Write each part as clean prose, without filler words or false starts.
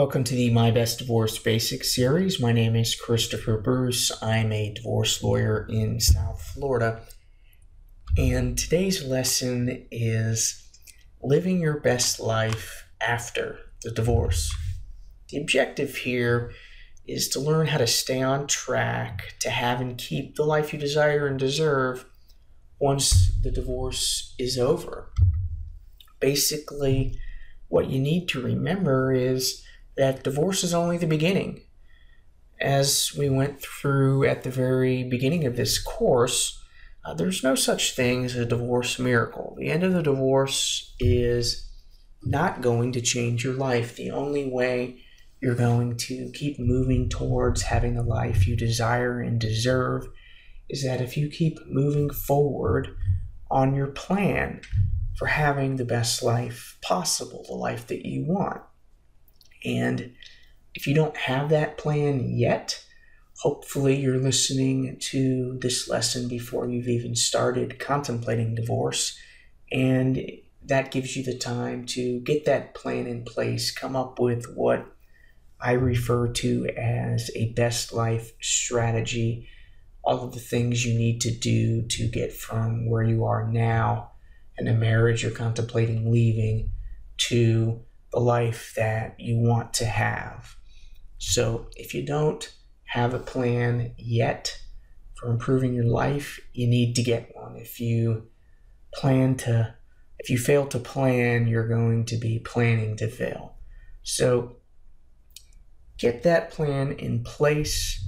Welcome to the My Best Divorce Basics series. My name is Christopher Bruce. I'm a divorce lawyer in South Florida. And today's lesson is living your best life after the divorce. The objective here is to learn how to stay on track to have and keep the life you desire and deserve once the divorce is over. Basically, what you need to remember is that divorce is only the beginning. As we went through at the very beginning of this course, there's no such thing as a divorce miracle. The end of the divorce is not going to change your life. The only way you're going to keep moving towards having the life you desire and deserve is that if you keep moving forward on your plan for having the best life possible, the life that you want. And if you don't have that plan yet, hopefully you're listening to this lesson before you've even started contemplating divorce. And that gives you the time to get that plan in place, come up with what I refer to as a best life strategy, all of the things you need to do to get from where you are now in a marriage you're contemplating leaving to the life that you want to have. So if you don't have a plan yet for improving your life, you need to get one. If you fail to plan, you're going to be planning to fail. So get that plan in place,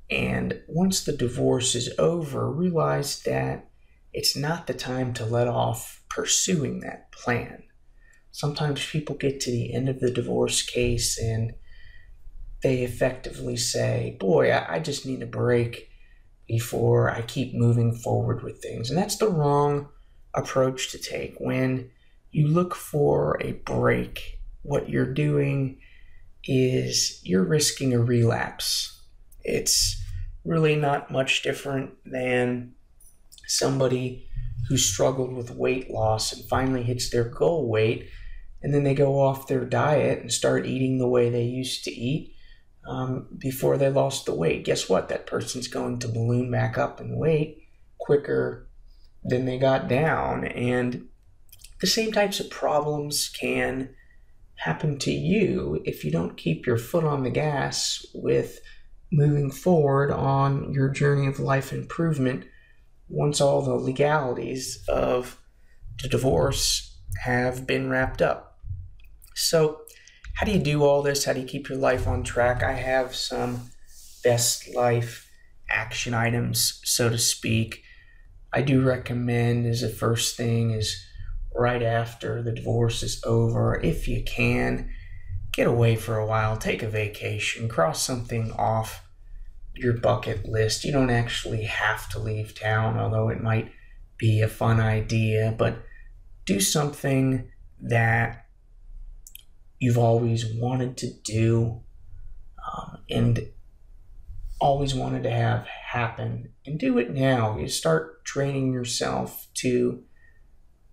and once the divorce is over, realize that it's not the time to let off pursuing that plan. Sometimes people get to the end of the divorce case and they effectively say, boy, I just need a break before I keep moving forward with things. And that's the wrong approach to take. When you look for a break, what you're doing is you're risking a relapse. It's really not much different than somebody who struggled with weight loss and finally hits their goal weight, and then they go off their diet and start eating the way they used to eat before they lost the weight. Guess what? That person's going to balloon back up in weight quicker than they got down. And the same types of problems can happen to you if you don't keep your foot on the gas with moving forward on your journey of life improvement once all the legalities of the divorce have been wrapped up. So how do you do all this? How do you keep your life on track? I have some best life action items, so to speak. I do recommend as the first thing is right after the divorce is over, if you can, get away for a while, take a vacation, cross something off your bucket list. You don't actually have to leave town, although it might be a fun idea, but do something that you've always wanted to do and always wanted to have happen, and do it now. You start training yourself to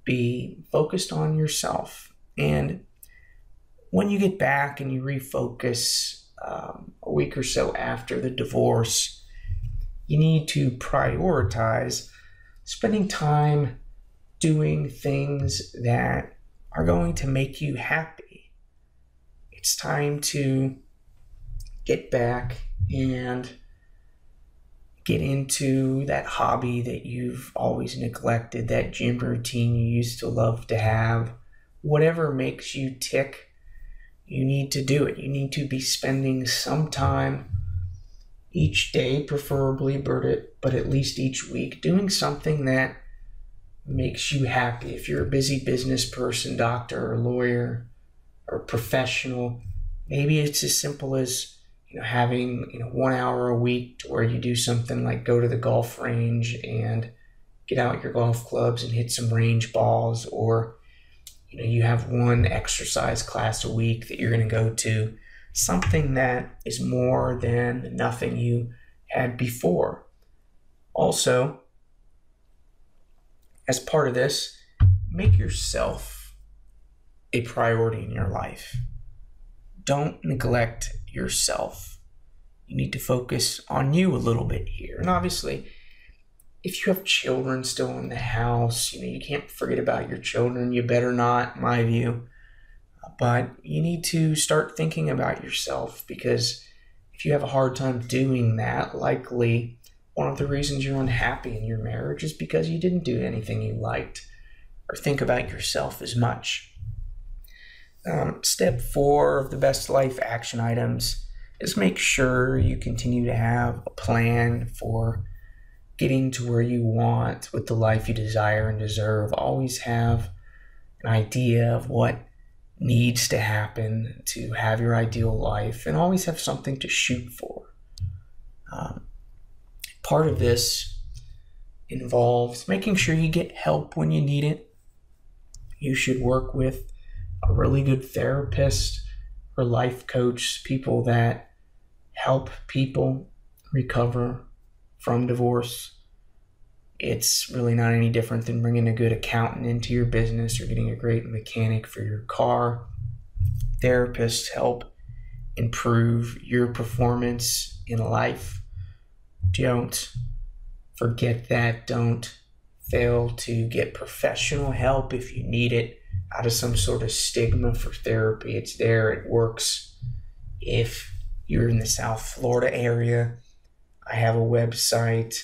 be focused on yourself. And when you get back and you refocus a week or so after the divorce, you need to prioritize spending time doing things that are going to make you happy. It's time to get back and get into that hobby that you've always neglected, that gym routine you used to love to have. Whatever makes you tick, you need to do it. You need to be spending some time each day, preferably, but at least each week, doing something that makes you happy. If you're a busy business person, doctor or lawyer or professional, maybe it's as simple as having 1 hour a week to where you do something like go to the golf range and get out your golf clubs and hit some range balls, or you have one exercise class a week that you're going to go to, something that is more than nothing you had before. Also, as part of this, make yourself a priority in your life. don't neglect yourself. You need to focus on you a little bit here. And obviously, if you have children still in the house, you can't forget about your children. You better not, in my view. But you need to start thinking about yourself, because if you have a hard time doing that, likely one of the reasons you're unhappy in your marriage is because you didn't do anything you liked or think about yourself as much. Step 4 of the best life action items is make sure you continue to have a plan for getting to where you want with the life you desire and deserve. Always have an idea of what needs to happen to have your ideal life, and always have something to shoot for. Part of this involves making sure you get help when you need it. You should work with a really good therapist or life coach, people that help people recover from divorce. It's really not any different than bringing a good accountant into your business or getting a great mechanic for your car. Therapists help improve your performance in life. Don't forget that. Don't fail to get professional help if you need it, out of some sort of stigma for therapy. It's there, it works. If you're in the South Florida area, I have a website,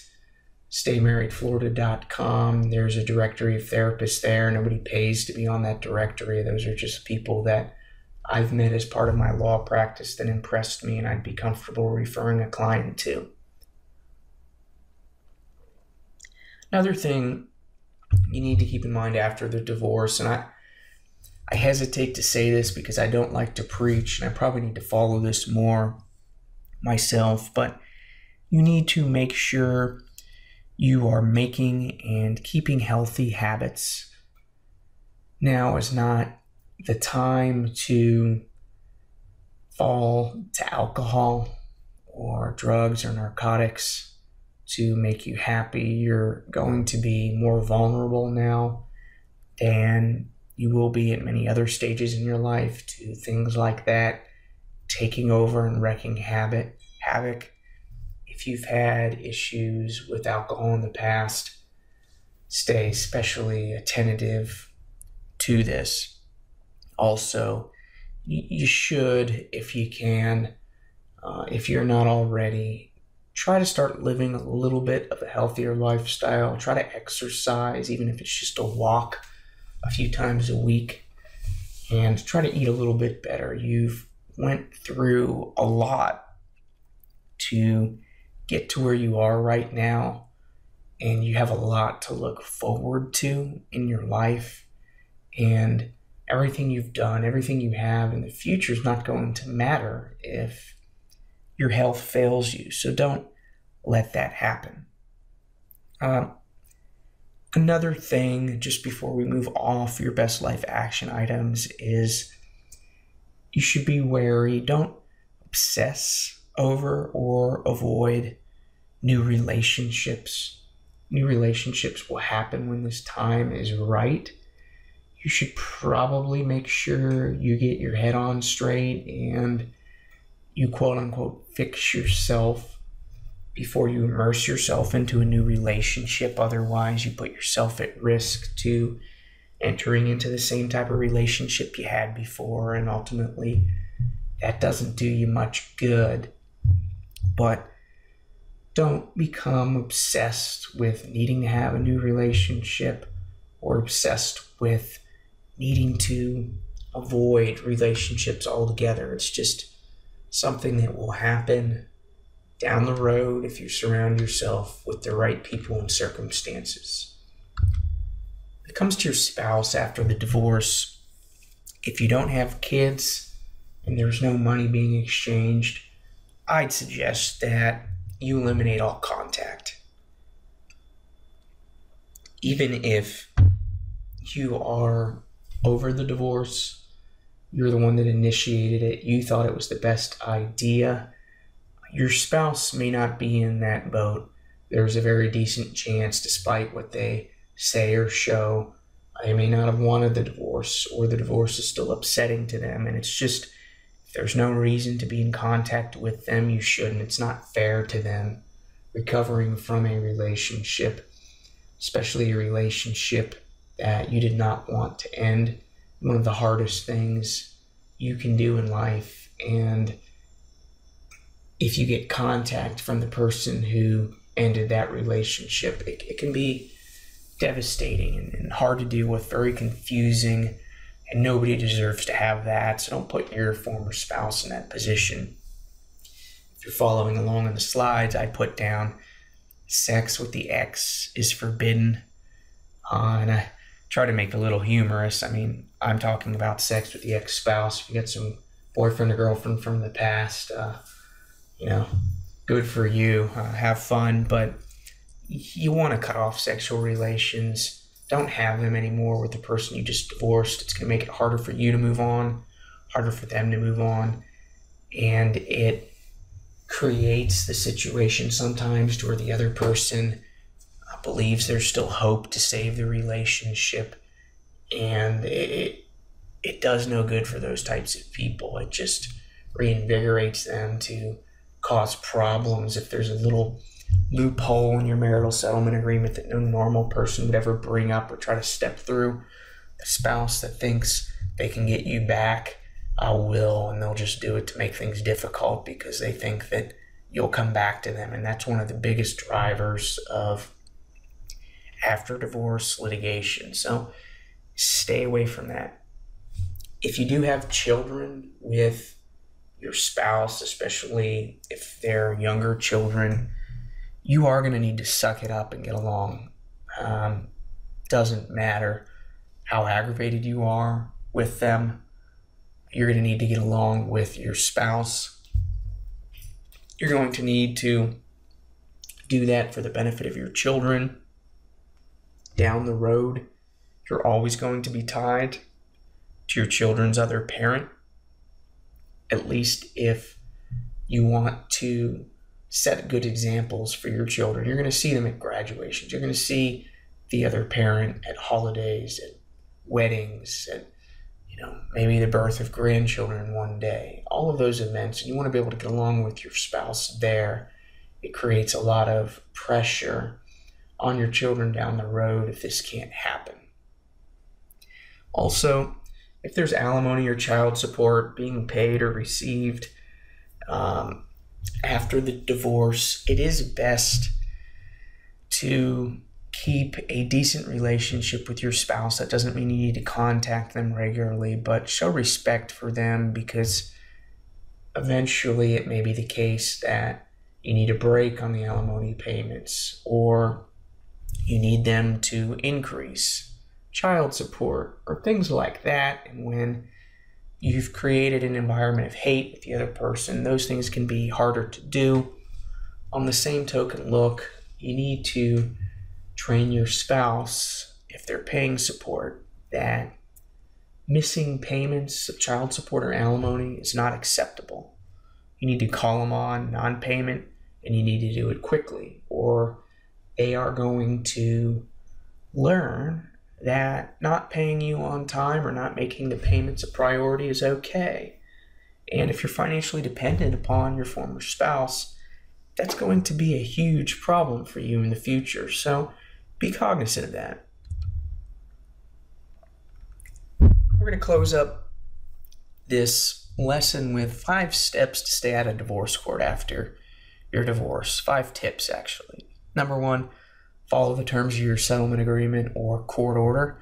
staymarriedflorida.com. There's a directory of therapists there. Nobody pays to be on that directory. Those are just people that I've met as part of my law practice that impressed me and I'd be comfortable referring a client to. Another thing you need to keep in mind after the divorce, and I hesitate to say this because I don't like to preach, and I probably need to follow this more myself, but you need to make sure you are making and keeping healthy habits. Now is not the time to fall to alcohol or drugs or narcotics to make you happy. You're going to be more vulnerable now than you will be at many other stages in your life to things like that taking over and wreaking havoc. If you've had issues with alcohol in the past, stay especially attentive to this. Also, you should, if you can, if you're not already, try to start living a little bit of a healthier lifestyle. Try to exercise, even if it's just a walk a few times a week, and try to eat a little bit better. You've went through a lot to get to where you are right now, and you have a lot to look forward to in your life, and everything you've done, everything you have in the future is not going to matter if your health fails you. So don't let that happen. Another thing, just before we move off your best life action items, is you should be wary. Don't obsess over or avoid new relationships. New relationships will happen when this time is right. You should probably make sure you get your head on straight and you quote unquote fix yourself before you immerse yourself into a new relationship. Otherwise, you put yourself at risk to entering into the same type of relationship you had before, and ultimately that doesn't do you much good. But don't become obsessed with needing to have a new relationship or obsessed with needing to avoid relationships altogether. It's just something that will happen down the road if you surround yourself with the right people and circumstances. When it comes to your spouse after the divorce, if you don't have kids and there's no money being exchanged, I'd suggest that you eliminate all contact. Even if you are over the divorce, you're the one that initiated it, you thought it was the best idea, your spouse may not be in that boat. There's a very decent chance, despite what they say or show, they may not have wanted the divorce, or the divorce is still upsetting to them, and it's just there's no reason to be in contact with them, you shouldn't. It's not fair to them recovering from a relationship, especially a relationship that you did not want to end. One of the hardest things you can do in life. And if you get contact from the person who ended that relationship, it can be devastating and hard to deal with, very confusing, and nobody deserves to have that. So don't put your former spouse in that position. If you're following along on the slides, I put down sex with the ex is forbidden. And I try to make it a little humorous. I mean, I'm talking about sex with the ex-spouse. If you got some boyfriend or girlfriend from the past, good for you. Have fun, but you want to cut off sexual relations. Don't have them anymore with the person you just divorced. It's going to make it harder for you to move on, harder for them to move on, and it creates the situation sometimes to where the other person believes there's still hope to save the relationship, and it does no good for those types of people. It just reinvigorates them to cause problems. If there's a little loophole in your marital settlement agreement that no normal person would ever bring up or try to step through, the spouse that thinks they can get you back will, and they'll just do it to make things difficult because they think that you'll come back to them. And that's one of the biggest drivers of after divorce litigation. So stay away from that. If you do have children with your spouse, especially if they're younger children, you are going to need to suck it up and get along. Doesn't matter how aggravated you are with them, you're going to need to get along with your spouse. You're going to need to do that for the benefit of your children. Down the road, you're always going to be tied to your children's other parent, at least if you want to set good examples for your children. You're going to see them at graduations. You're going to see the other parent at holidays, at weddings, at maybe the birth of grandchildren one day. All of those events, and you want to be able to get along with your spouse there. It creates a lot of pressure on your children down the road if this can't happen. Also, if there's alimony or child support being paid or received after the divorce, it is best to keep a decent relationship with your spouse. That doesn't mean you need to contact them regularly, but show respect for them, because eventually it may be the case that you need a break on the alimony payments, or you need them to increase child support or things like that. And when you've created an environment of hate with the other person, those things can be harder to do. On the same token, look, you need to train your spouse, if they're paying support, that missing payments of child support or alimony is not acceptable. You need to call them on non-payment, and you need to do it quickly, or they are going to learn that not paying you on time or not making the payments a priority is okay. And if you're financially dependent upon your former spouse, that's going to be a huge problem for you in the future. So be cognizant of that. We're going to close up this lesson with 5 steps to stay out of divorce court after your divorce. 5 tips, actually. Number 1, follow the terms of your settlement agreement or court order.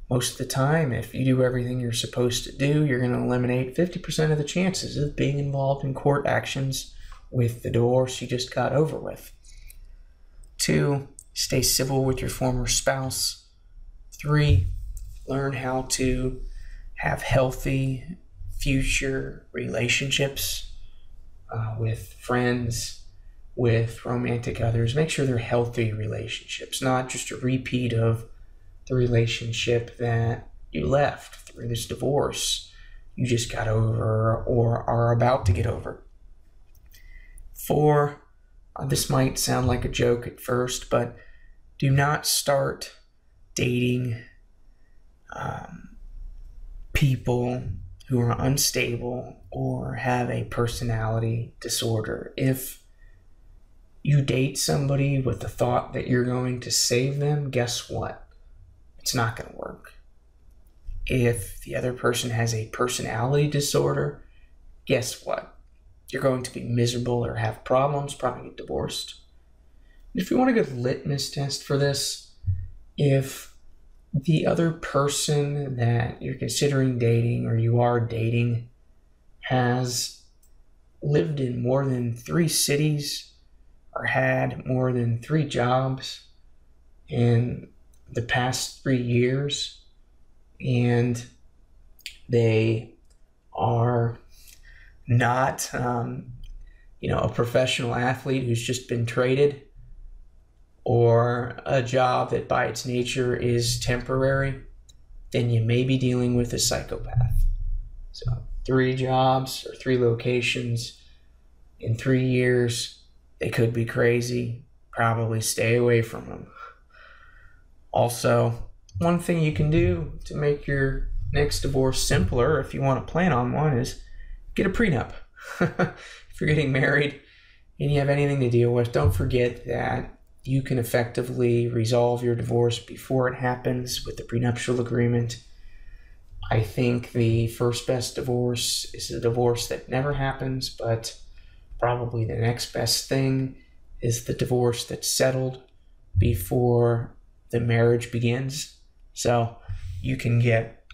Most of the time, if you do everything you're supposed to do, you're going to eliminate 50% of the chances of being involved in court actions with the divorce you just got over with. 2, stay civil with your former spouse. 3, learn how to have healthy future relationships with friends, with romantic others. Make sure they're healthy relationships, not just a repeat of the relationship that you left through this divorce you just got over or are about to get over. 4, this might sound like a joke at first, but do not start dating people who are unstable or have a personality disorder. If you date somebody with the thought that you're going to save them, guess what? It's not going to work. If the other person has a personality disorder, guess what? You're going to be miserable or have problems, probably get divorced. If you want a good litmus test for this, if the other person that you're considering dating or you are dating has lived in more than 3 cities or had more than 3 jobs in the past 3 years, and they are not, a professional athlete who's just been traded, or a job that by its nature is temporary, then you may be dealing with a psychopath. So 3 jobs or 3 locations in 3 years, they could be crazy. Probably stay away from them. Also, one thing you can do to make your next divorce simpler, if you want to plan on one, is get a prenup. If you're getting married and you have anything to deal with, don't forget that you can effectively resolve your divorce before it happens with the prenuptial agreement. I think the first best divorce is a divorce that never happens, but probably the next best thing is the divorce that's settled before the marriage begins. So you can get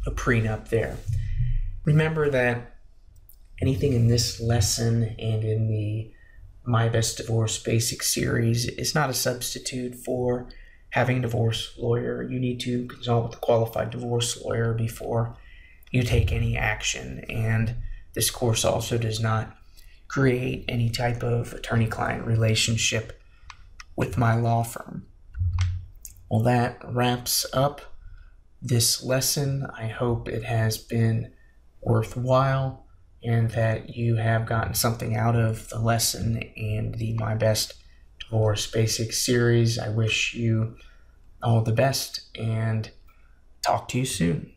a prenup there. Remember that anything in this lesson and in the My Best Divorce Basic series is not a substitute for having a divorce lawyer. You need to consult with a qualified divorce lawyer before you take any action. And this course also does not create any type of attorney-client relationship with my law firm. Well, that wraps up this lesson. I hope it has been worthwhile and that you have gotten something out of the lesson and the My Best Divorce Basics series. I wish you all the best and talk to you soon.